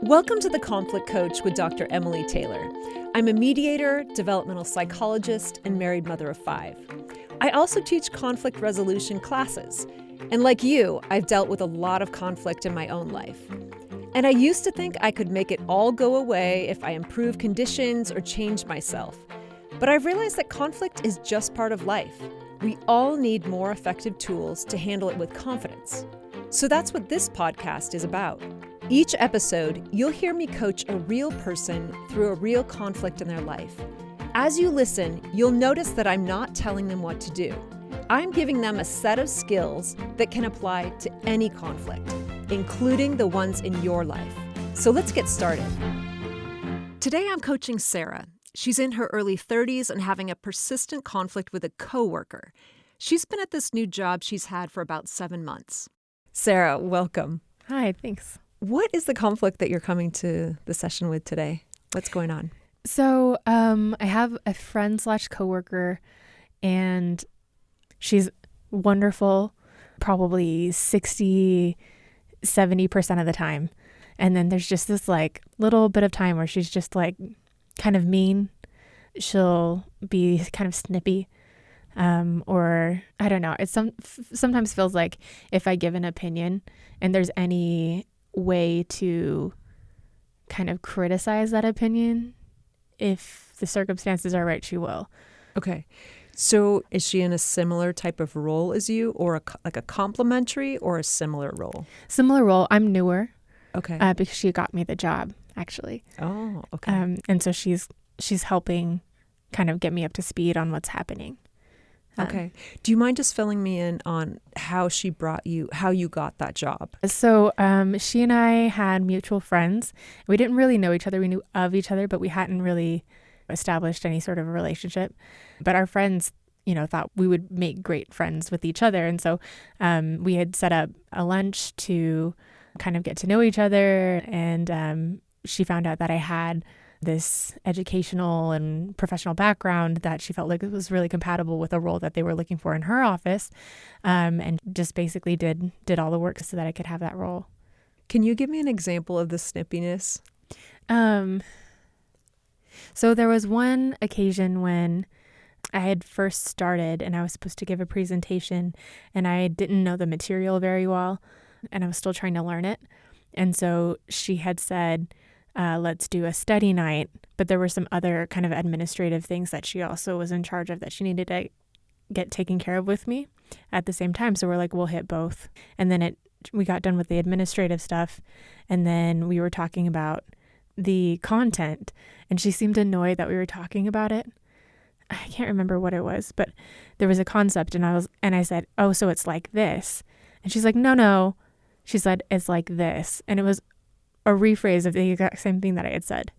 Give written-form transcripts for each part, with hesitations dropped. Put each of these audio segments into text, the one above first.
Welcome to The Conflict Coach with Dr. Emily Taylor. I'm a mediator, developmental psychologist, and married mother of 5. I also teach conflict resolution classes. And like you, I've dealt with a lot of conflict in my own life. And I used to think I could make it all go away if I improved conditions or changed myself. But I've realized that conflict is just part of life. We all need more effective tools to handle it with confidence. So that's what this podcast is about. Each episode, you'll hear me coach a real person through a real conflict in their life. As you listen, you'll notice that I'm not telling them what to do. I'm giving them a set of skills that can apply to any conflict, including the ones in your life. So let's get started. Today I'm coaching Sara. She's in her early 30s and having a persistent conflict with a coworker. She's been at this new job she's had for about 7 months. Sara, welcome. Hi, thanks. What is the conflict that you're coming to the session with today? What's going on? So I have a friend / coworker, and she's wonderful, probably 60, 70% of the time. And then there's just this little bit of time where she's just kind of mean. She'll be kind of snippy. Or I don't know. It sometimes feels like if I give an opinion and there's any way to kind of criticize that opinion, if the circumstances are right, she will. Okay. So is she in a similar type of role as you, or a complementary or a similar role? Similar role. I'm newer. Okay. Because she got me the job, actually. Oh, okay. And so she's helping kind of get me up to speed on what's happening. Okay. Do you mind just filling me in on how you got that job? So she and I had mutual friends. We didn't really know each other. We knew of each other, but we hadn't really established any sort of a relationship. But our friends, thought we would make great friends with each other. And so we had set up a lunch to kind of get to know each other. And she found out that I had this educational and professional background that she felt like it was really compatible with a role that they were looking for in her office, and just basically did all the work so that I could have that role. Can you give me an example of the snippiness? So there was one occasion when I had first started and I was supposed to give a presentation, and I didn't know the material very well, and I was still trying to learn it. And so she had said, let's do a study night, but there were some other kind of administrative things that she also was in charge of that she needed to get taken care of with me at the same time. So we're like, we'll hit both. And then we got done with the administrative stuff, and then we were talking about the content, and she seemed annoyed that we were talking about it. I can't remember what it was, but there was a concept, and I said, oh, so it's like this. And she's like, no. She said, it's like this. And it was a rephrase of the exact same thing that I had said.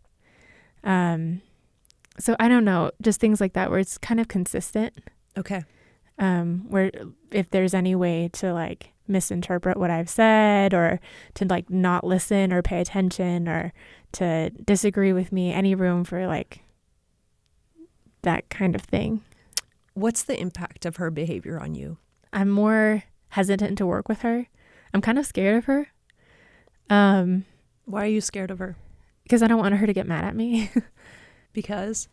So I don't know, just things like that where it's kind of consistent. Okay. Where if there's any way to misinterpret what I've said, or to not listen or pay attention, or to disagree with me, any room for that kind of thing. What's the impact of her behavior on you? I'm more hesitant to work with her. I'm kind of scared of her. Why are you scared of her? Because I don't want her to get mad at me. Because?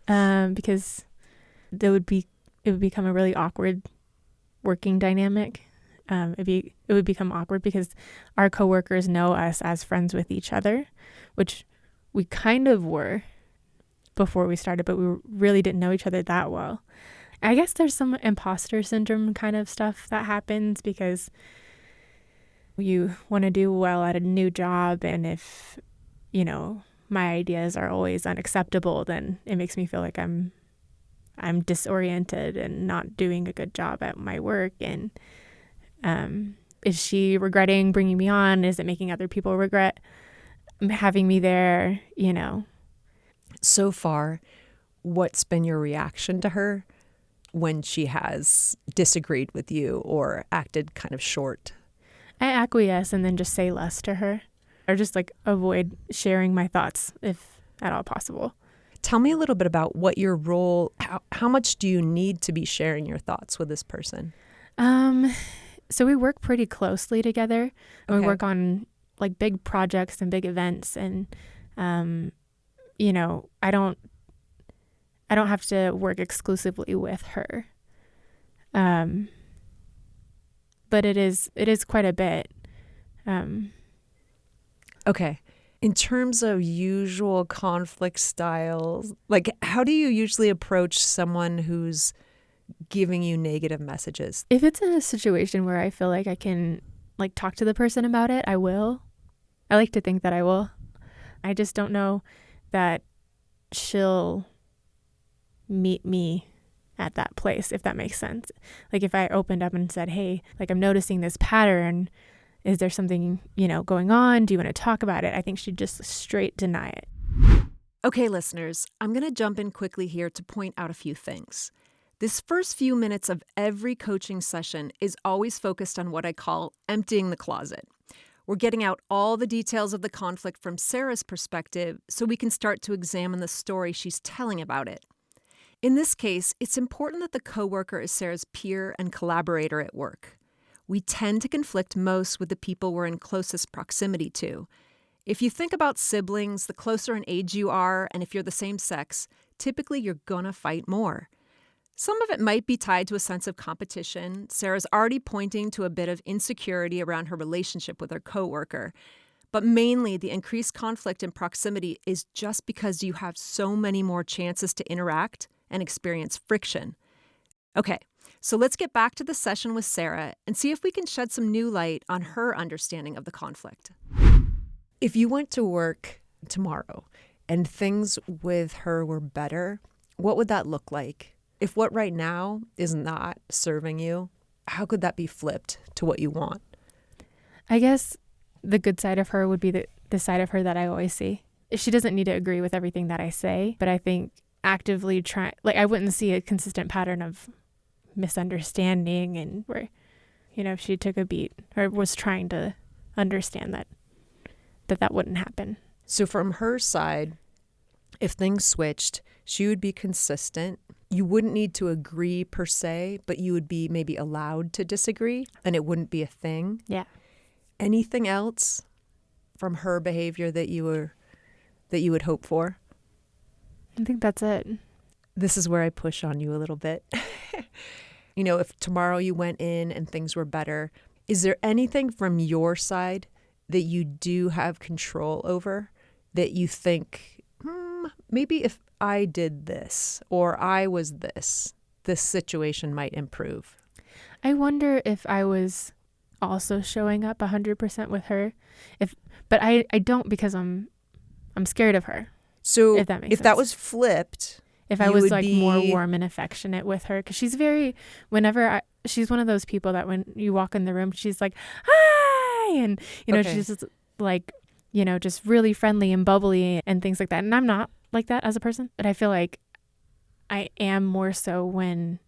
Because it would become a really awkward working dynamic. It would become awkward because our coworkers know us as friends with each other, which we kind of were before we started, but we really didn't know each other that well. I guess there's some imposter syndrome kind of stuff that happens because you want to do well at a new job, and if my ideas are always unacceptable, then it makes me feel like I'm disoriented and not doing a good job at my work. And is she regretting bringing me on? Is it making other people regret having me there? So far, what's been your reaction to her when she has disagreed with you or acted kind of short? I acquiesce and then just say less to her, or just avoid sharing my thoughts if at all possible. Tell me a little bit about what your role, how much do you need to be sharing your thoughts with this person? So we work pretty closely together. Okay. We work on like big projects and big events, and you know, I don't have to work exclusively with her. But it is quite a bit. Okay. In terms of usual conflict styles, like how do you usually approach someone who's giving you negative messages? If it's in a situation where I feel like I can like talk to the person about it, I will. I like to think that I will. I just don't know that she'll meet me at that place, if that makes sense. Like if I opened up and said, hey, like I'm noticing this pattern. Is there something, you know, going on? Do you want to talk about it? I think she'd just straight deny it. Okay, listeners, I'm going to jump in quickly here to point out a few things. This first few minutes of every coaching session is always focused on what I call emptying the closet. We're getting out all the details of the conflict from Sara's perspective so we can start to examine the story she's telling about it. In this case, it's important that the coworker is Sara's peer and collaborator at work. We tend to conflict most with the people we're in closest proximity to. If you think about siblings, the closer in age you are, and if you're the same sex, typically you're gonna fight more. Some of it might be tied to a sense of competition. Sara's already pointing to a bit of insecurity around her relationship with her coworker. But mainly, the increased conflict in proximity is just because you have so many more chances to interact and experience friction. Okay, so let's get back to the session with Sara and see if we can shed some new light on her understanding of the conflict. If you went to work tomorrow and things with her were better, what would that look like? If what right now is not serving you, how could that be flipped to what you want? I guess the good side of her would be the side of her that I always see. She doesn't need to agree with everything that I say, but I think actively I wouldn't see a consistent pattern of misunderstanding and where, you know, if she took a beat or was trying to understand that wouldn't happen. So from her side, if things switched, she would be consistent. You wouldn't need to agree per se, but you would be maybe allowed to disagree and it wouldn't be a thing. Yeah. Anything else from her behavior that you would hope for? I think that's it. This is where I push on you a little bit. You know, if tomorrow you went in and things were better, is there anything from your side that you do have control over that you think, maybe if I did this or I was this situation might improve? I wonder if I was also showing up 100% with her, but I don't, because I'm scared of her. So if that makes sense. That was flipped, if I was like more warm and affectionate with her, because she's she's one of those people that when you walk in the room, she's like, hi, and you know, she's just like, you know, just really friendly and bubbly and things like that. And I'm not like that as a person, but I feel like I am more so when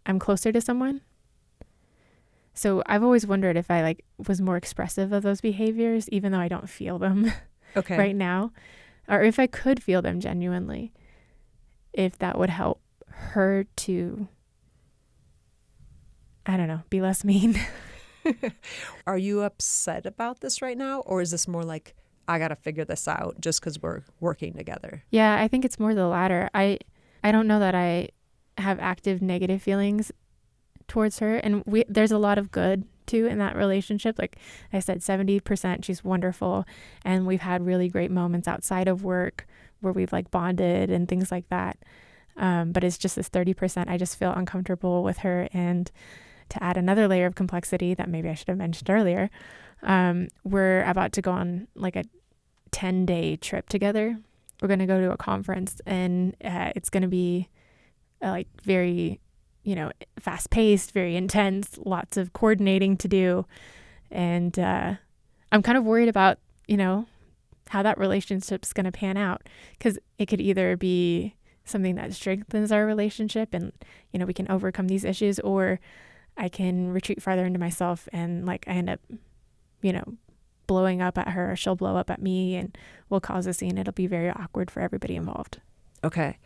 I'm closer to someone. So I've always wondered if I like was more expressive of those behaviors, even though I don't feel them right now, or if I could feel them genuinely, if that would help her to, I don't know, be less mean. Are you upset about this right now? Or is this more like, I got to figure this out just because we're working together? Yeah, I think it's more the latter. I don't know that I have active negative feelings towards her. And there's a lot of good too in that relationship. Like I said, 70%, she's wonderful. And we've had really great moments outside of work where we've like bonded and things like that. But it's just this 30%. I just feel uncomfortable with her. And to add another layer of complexity that maybe I should have mentioned earlier, we're about to go on like a 10-day trip together. We're going to go to a conference, and it's going to be like very, you know, fast paced, very intense, lots of coordinating to do. And I'm kind of worried about, you know, how that relationship's going to pan out, because it could either be something that strengthens our relationship and, you know, we can overcome these issues, or I can retreat farther into myself and like I end up, you know, blowing up at her, or she'll blow up at me and we'll cause a scene. It'll be very awkward for everybody involved. Okay.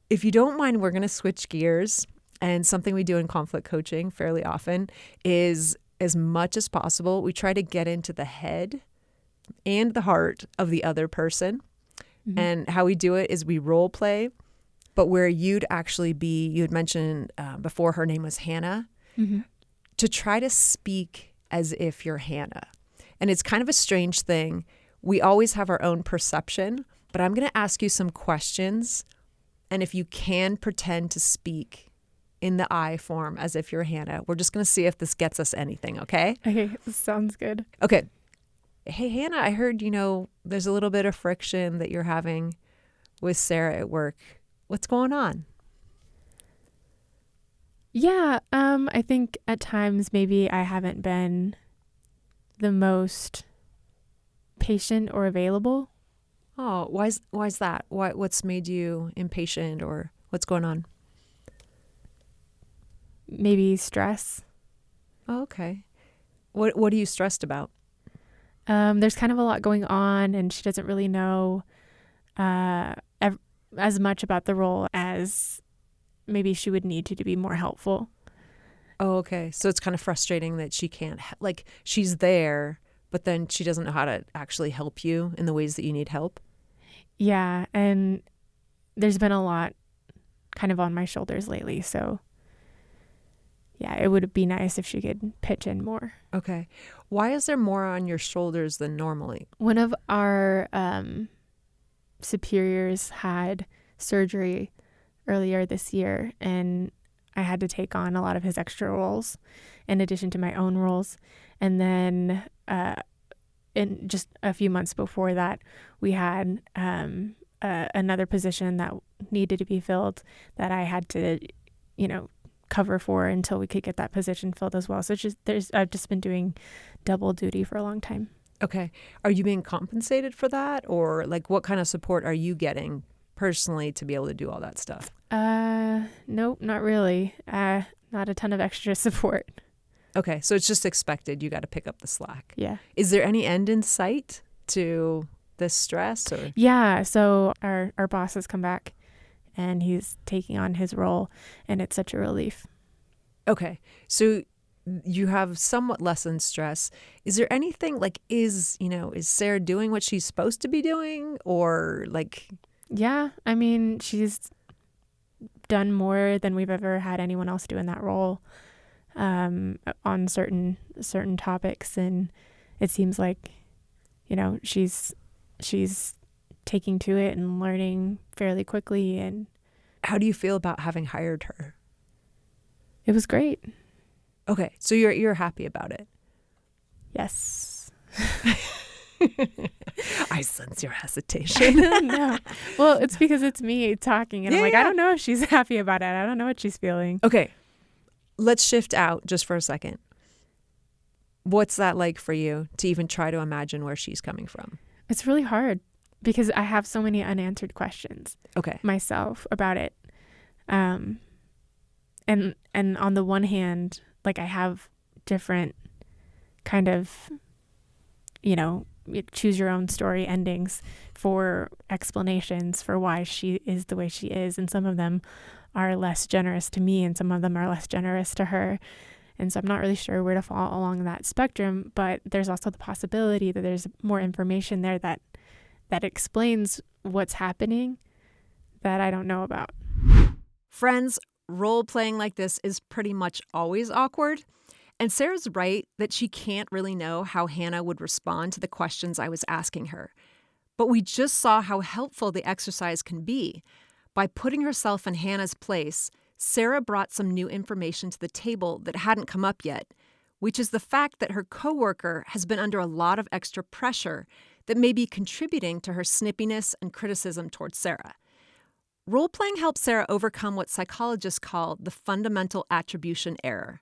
If you don't mind, we're going to switch gears. And something we do in conflict coaching fairly often is as much as possible, we try to get into the head and the heart of the other person. Mm-hmm. And how we do it is we role play, but where you'd actually be, you had mentioned before her name was Hannah, mm-hmm. to try to speak as if you're Hannah. And it's kind of a strange thing. We always have our own perception, but I'm going to ask you some questions. And if you can pretend to speak in the I form as if you're Hannah, we're just going to see if this gets us anything, okay? Okay, sounds good. Okay. Hey, Hannah, I heard, there's a little bit of friction that you're having with Sara at work. What's going on? Yeah, I think at times maybe I haven't been the most patient or available. Oh, why's that? What's made you impatient, or what's going on? Maybe stress. Oh, okay. What are you stressed about? There's kind of a lot going on, and she doesn't really know as much about the role as maybe she would need to be more helpful. Oh, okay. So it's kind of frustrating that she can't, she's there, but then she doesn't know how to actually help you in the ways that you need help. Yeah, and there's been a lot kind of on my shoulders lately, so yeah, it would be nice if she could pitch in more. Okay. Why is there more on your shoulders than normally? One of our superiors had surgery earlier this year, and I had to take on a lot of his extra roles in addition to my own roles. And then in just a few months before that, we had another position that needed to be filled that I had to, cover for until we could get that position filled as well. So I've just been doing double duty for a long time. Okay. Are you being compensated for that? Or what kind of support are you getting personally to be able to do all that stuff? Nope, not really. Not a ton of extra support. Okay. So it's just expected. You got to pick up the slack. Yeah. Is there any end in sight to this stress? Or? Yeah. So our boss has come back and he's taking on his role, and it's such a relief. Okay. So you have somewhat lessened stress. Is there anything is Sara doing what she's supposed to be doing, or Yeah, I mean, she's done more than we've ever had anyone else do in that role on certain topics, and it seems like she's taking to it and learning fairly quickly. And how do you feel about having hired her? It was great. Okay, so you're happy about it? Yes. I sense your hesitation. No. Well, it's because it's me talking, and I'm I don't know if she's happy about it. I don't know what she's feeling. Okay, let's shift out just for a second. What's that like for you to even try to imagine where she's coming from? It's really hard because I have so many unanswered questions. Okay. Myself about it. And on the one hand, I have different kind of, choose your own story endings for explanations for why she is the way she is. And some of them are less generous to me, and some of them are less generous to her. And so I'm not really sure where to fall along that spectrum, but there's also the possibility that there's more information there that explains what's happening that I don't know about. Friends, role-playing like this is pretty much always awkward. And Sara's right that she can't really know how Hannah would respond to the questions I was asking her. But we just saw how helpful the exercise can be. By putting herself in Hannah's place, Sara brought some new information to the table that hadn't come up yet, which is the fact that her coworker has been under a lot of extra pressure that may be contributing to her snippiness and criticism towards Sara. Role-playing helps Sara overcome what psychologists call the fundamental attribution error.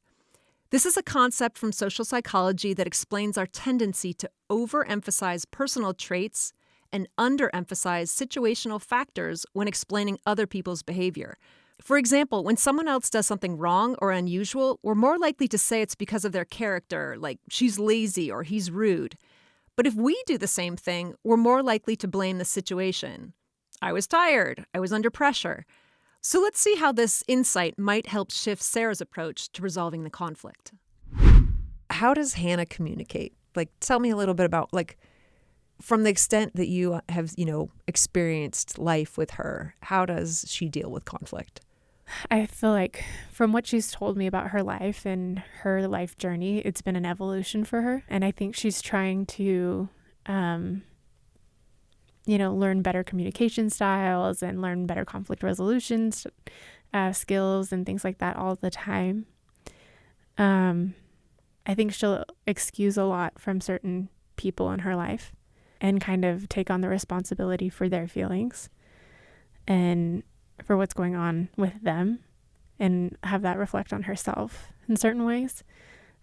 This is a concept from social psychology that explains our tendency to overemphasize personal traits and underemphasize situational factors when explaining other people's behavior. For example, when someone else does something wrong or unusual, we're more likely to say it's because of their character, like she's lazy or he's rude. But if we do the same thing, we're more likely to blame the situation. I was tired. I was under pressure. So let's see how this insight might help shift Sara's approach to resolving the conflict. how does Hannah communicate? Like, tell me a little bit about, like, from the extent that you have, experienced life with her, how does she deal with conflict? I feel like from what she's told me about her life and her life journey, it's been an evolution for her. And I think she's trying to, learn better communication styles and learn better conflict resolution skills and things like that all the time. I think she'll excuse a lot from certain people in her life and kind of take on the responsibility for their feelings and for what's going on with them and have that reflect on herself in certain ways.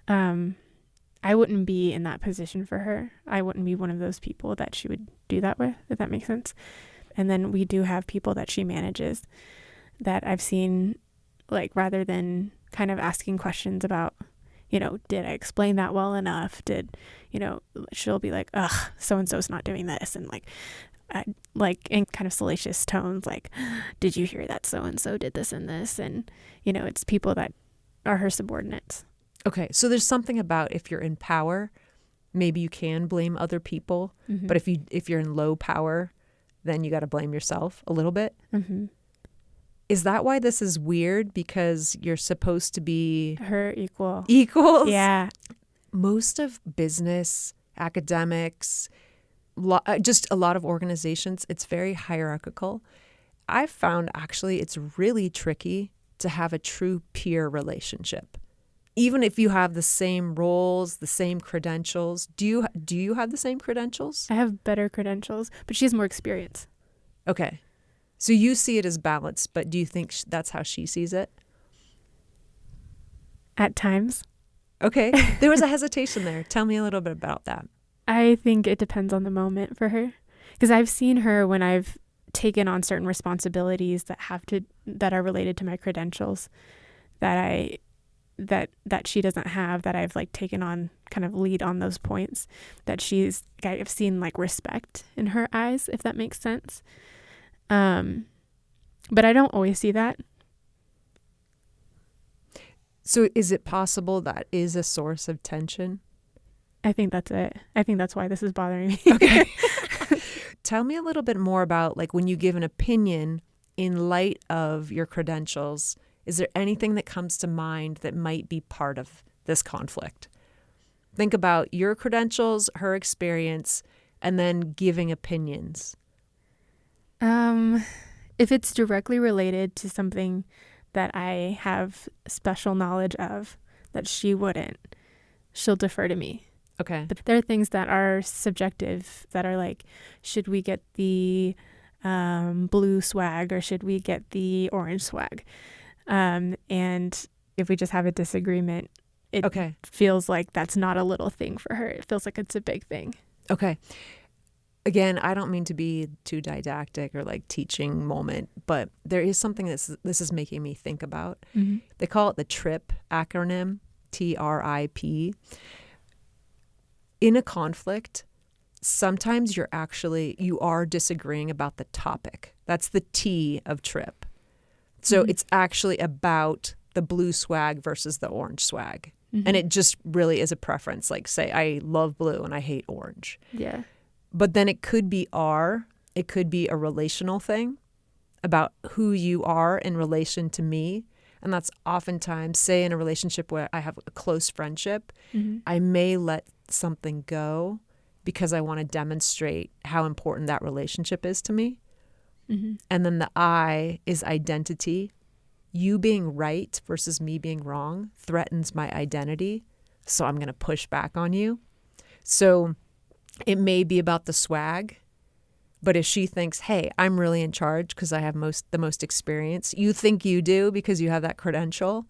I wouldn't be in that position for her. I wouldn't be one of those people that she would do that with, if that makes sense. And then we do have people that she manages that I've seen, like, rather than kind of asking questions about, did I explain that well enough? She'll be like, ugh, so-and-so's not doing this. And in kind of salacious tones, like, did you hear that so-and-so did this and this? And, it's people that are her subordinates. Okay. So there's something about, if you're in power, maybe you can blame other people. Mm-hmm. But if you're in low power, then you got to blame yourself a little bit. Mm-hmm. Is that why this is weird? Because you're supposed to be her equals? Yeah. Most of business, academics, just a lot of organizations, it's very hierarchical. I've found actually it's really tricky to have a true peer relationship. Even if you have the same roles, the same credentials. Do you have the same credentials? I have better credentials, but she has more experience. Okay. So you see it as balanced, but do you think that's how she sees it? At times. Okay. There was a hesitation there. Tell me a little bit about that. I think it depends on the moment for her. Because I've seen her when I've taken on certain responsibilities that are related to my credentials that she doesn't have, that I've taken on kind of lead on those points, that I've seen respect in her eyes, if that makes sense. But I don't always see that. So is it possible that is a source of tension? I think that's it. I think that's why this is bothering me. Okay. Tell me a little bit more about when you give an opinion in light of your credentials. Is there anything that comes to mind that might be part of this conflict? Think about your credentials, her experience, and then giving opinions. If it's directly related to something that I have special knowledge of that she wouldn't, she'll defer to me. Okay. But there are things that are subjective that are should we get the blue swag or should we get the orange swag? And if we just have a disagreement, it feels like that's not a little thing for her. It feels like it's a big thing. Okay. Again, I don't mean to be too didactic or teaching moment, but there is something this is making me think about. Mm-hmm. They call it the TRIP acronym, TRIP. In a conflict, sometimes you are disagreeing about the topic. That's the T of TRIP. So it's actually about the blue swag versus the orange swag. Mm-hmm. And it just really is a preference. Say, I love blue and I hate orange. Yeah. But then it could be it could be a relational thing about who you are in relation to me. And that's oftentimes, say in a relationship where I have a close friendship, mm-hmm. I may let something go because I want to demonstrate how important that relationship is to me. Mm-hmm. And then the I is identity. You being right versus me being wrong threatens my identity. So I'm going to push back on you. So it may be about the swag, but if she thinks, hey, I'm really in charge because I have the most experience, you think you do because you have that credential,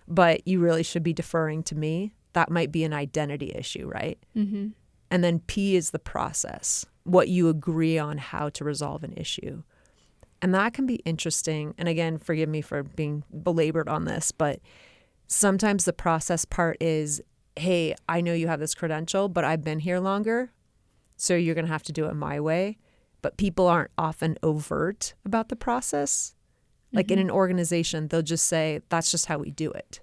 but you really should be deferring to me. That might be an identity issue, right? Mm-hmm. And then P is the process, what you agree on how to resolve an issue. And that can be interesting. And again, forgive me for being belabored on this, but sometimes the process part is, hey, I know you have this credential, but I've been here longer, so you're going to have to do it my way. But people aren't often overt about the process. Mm-hmm. In an organization, they'll just say, that's just how we do it.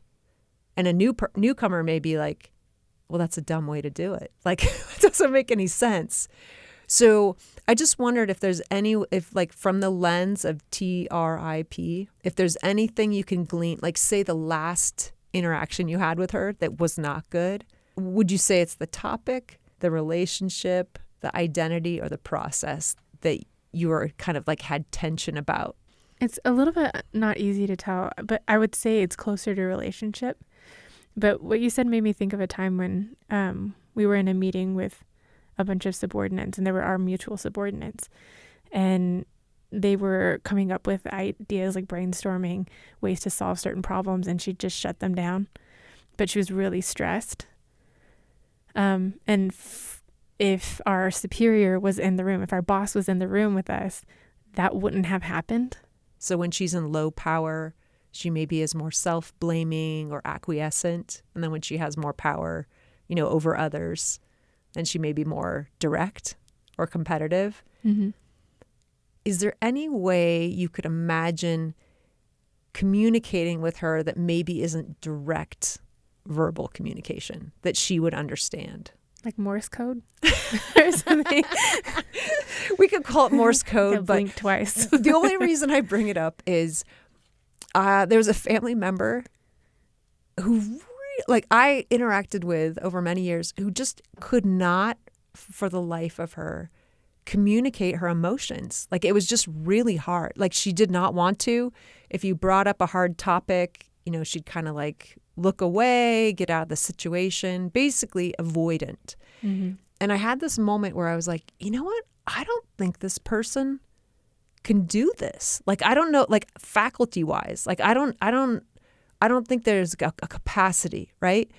And a newcomer may be like, well, that's a dumb way to do it. Like, it doesn't make any sense. So I just wondered if there's if like from the lens of TRIP, if there's anything you can glean, like say the last interaction you had with her that was not good. Would you say it's the topic, the relationship, the identity, or the process that you were kind of like had tension about? It's a little bit not easy to tell, but I would say it's closer to relationship. But what you said made me think of a time when we were in a meeting with a bunch of subordinates, and they were our mutual subordinates. And they were coming up with ideas, like brainstorming ways to solve certain problems, and she just shut them down. But she was really stressed. If our superior was in the room, if our boss was in the room with us, that wouldn't have happened. So when she's in low power, she maybe is more self-blaming or acquiescent. And then when she has more power, over others, then she may be more direct or competitive. Mm-hmm. Is there any way you could imagine communicating with her that maybe isn't direct verbal communication that she would understand? Like Morse code or something? We could call it Morse code, but blink twice. The only reason I bring it up is there was a family member who I interacted with over many years who just could not, for the life of her, communicate her emotions. Like, it was just really hard. Like, she did not want to. If you brought up a hard topic, she'd kind of like look away, get out of the situation, basically avoidant. Mm-hmm. And I had this moment where I was like, you know what? I don't think this person can do this. Like, I don't know, like faculty wise, like I don't think there's a capacity, right?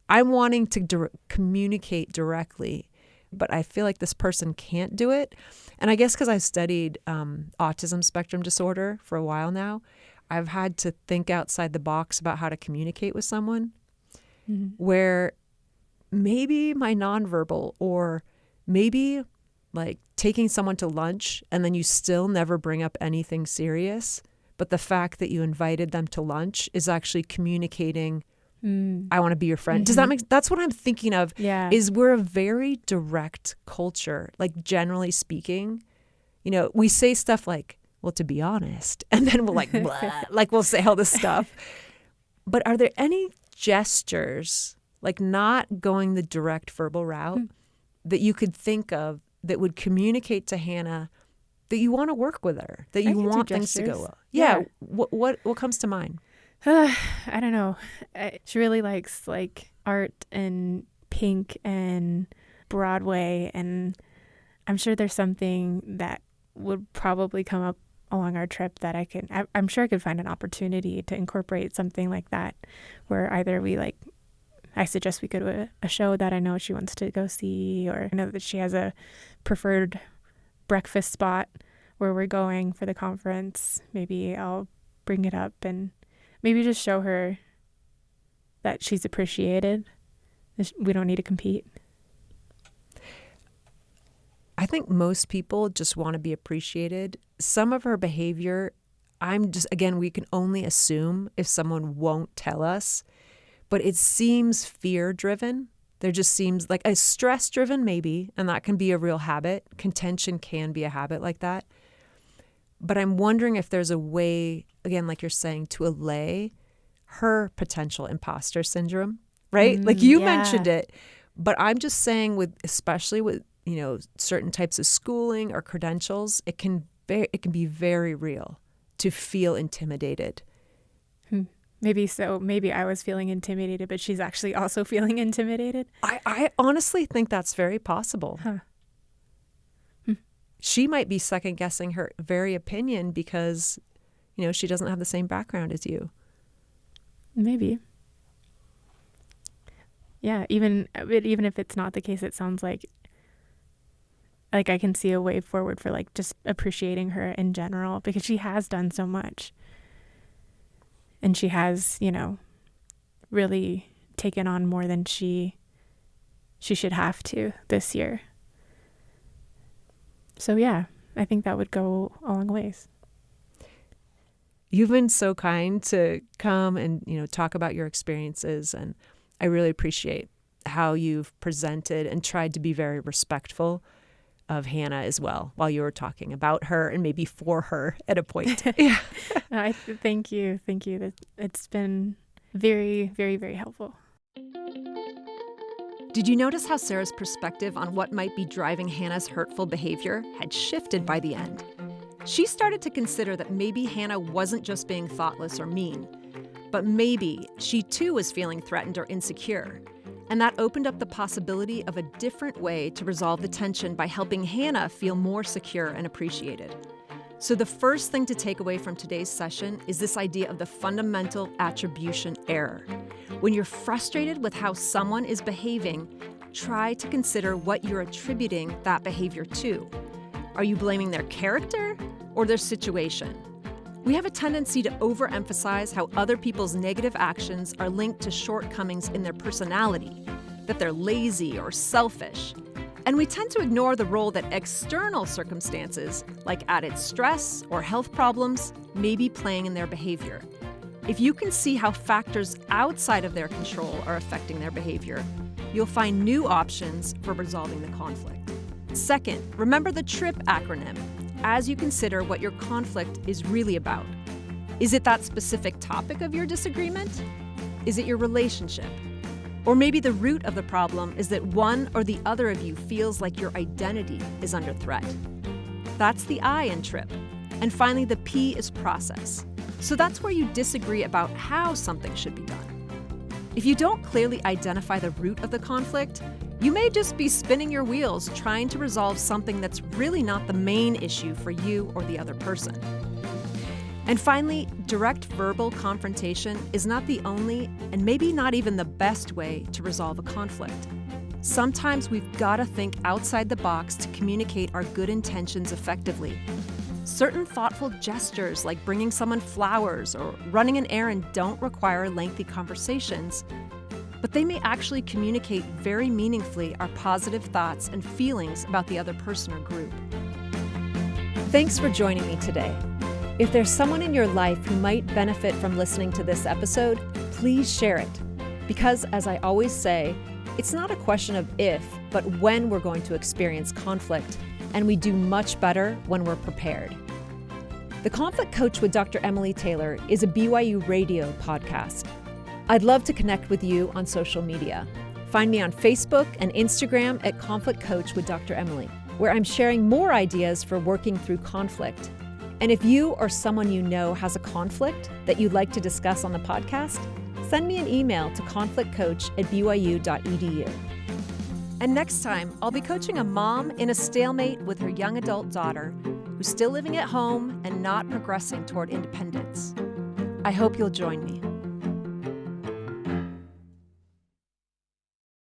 I'm wanting to communicate directly, but I feel like this person can't do it. And I guess because I've studied autism spectrum disorder for a while now, I've had to think outside the box about how to communicate with someone, where maybe my nonverbal, or maybe like taking someone to lunch and then you still never bring up anything serious, but the fact that you invited them to lunch is actually communicating, I want to be your friend. Mm-hmm. Does that make, that's what I'm thinking of. Yeah. Is we're a very direct culture, like generally speaking. We say stuff like, well, to be honest, and then we'll like, blah, like we'll say all this stuff. But are there any gestures, like not going the direct verbal route, that you could think of that would communicate to Hannah that you want to work with her, that you want things to go well? Yeah. What comes to mind? I don't know. She really likes like art and pink and Broadway, and I'm sure there's something that would probably come up along our trip that I'm sure I could find an opportunity to incorporate something like that, where either I suggest we go to a show that I know she wants to go see, or I know that she has a preferred breakfast spot where we're going for the conference. Maybe I'll bring it up and maybe just show her that she's appreciated. We don't need to compete. I think most people just want to be appreciated. Some of her behavior, we can only assume if someone won't tell us, but it seems fear-driven. There just seems like a stress-driven maybe, and that can be a real habit. Contention can be a habit like that. But I'm wondering if there's a way, again, like you're saying, to allay her potential imposter syndrome, right? Like you mentioned it, but I'm just saying especially with, certain types of schooling or credentials, it can be very real to feel intimidated. Maybe so. Maybe I was feeling intimidated, but she's actually also feeling intimidated. I honestly think that's very possible. Huh. She might be second guessing her very opinion because, she doesn't have the same background as you. Maybe. Yeah. Even if it's not the case, it sounds like I can see a way forward for like just appreciating her in general, because she has done so much. And she has, really taken on more than she should have to this year. So yeah, I think that would go a long ways. You've been so kind to come and, talk about your experiences, and I really appreciate how you've presented and tried to be very respectful of Hannah as well while you were talking about her and maybe for her at a point. Yeah. Thank you. It's been very, very, very helpful. Did you notice how Sara's perspective on what might be driving Hannah's hurtful behavior had shifted by the end? She started to consider that maybe Hannah wasn't just being thoughtless or mean, but maybe she too was feeling threatened or insecure. And that opened up the possibility of a different way to resolve the tension by helping Hannah feel more secure and appreciated. So the first thing to take away from today's session is this idea of the fundamental attribution error. When you're frustrated with how someone is behaving, try to consider what you're attributing that behavior to. Are you blaming their character or their situation? We have a tendency to overemphasize how other people's negative actions are linked to shortcomings in their personality, that they're lazy or selfish. And we tend to ignore the role that external circumstances, like added stress or health problems, may be playing in their behavior. If you can see how factors outside of their control are affecting their behavior, you'll find new options for resolving the conflict. Second, remember the TRIP acronym as you consider what your conflict is really about. Is it that specific topic of your disagreement? Is it your relationship? Or maybe the root of the problem is that one or the other of you feels like your identity is under threat. That's the I in TRIP. And finally, the P is process. So that's where you disagree about how something should be done. If you don't clearly identify the root of the conflict, you may just be spinning your wheels trying to resolve something that's really not the main issue for you or the other person. And finally, direct verbal confrontation is not the only, and maybe not even the best way to resolve a conflict. Sometimes we've got to think outside the box to communicate our good intentions effectively. Certain thoughtful gestures like bringing someone flowers or running an errand don't require lengthy conversations, but they may actually communicate very meaningfully our positive thoughts and feelings about the other person or group. Thanks for joining me today. If there's someone in your life who might benefit from listening to this episode, please share it. Because, as I always say, it's not a question of if, but when we're going to experience conflict, and we do much better when we're prepared. The Conflict Coach with Dr. Emily Taylor is a BYU radio podcast. I'd love to connect with you on social media. Find me on Facebook and Instagram at Conflict Coach with Dr. Emily, where I'm sharing more ideas for working through conflict. And if you or someone you know has a conflict that you'd like to discuss on the podcast, send me an email to conflictcoach@byu.edu. And next time, I'll be coaching a mom in a stalemate with her young adult daughter who's still living at home and not progressing toward independence. I hope you'll join me.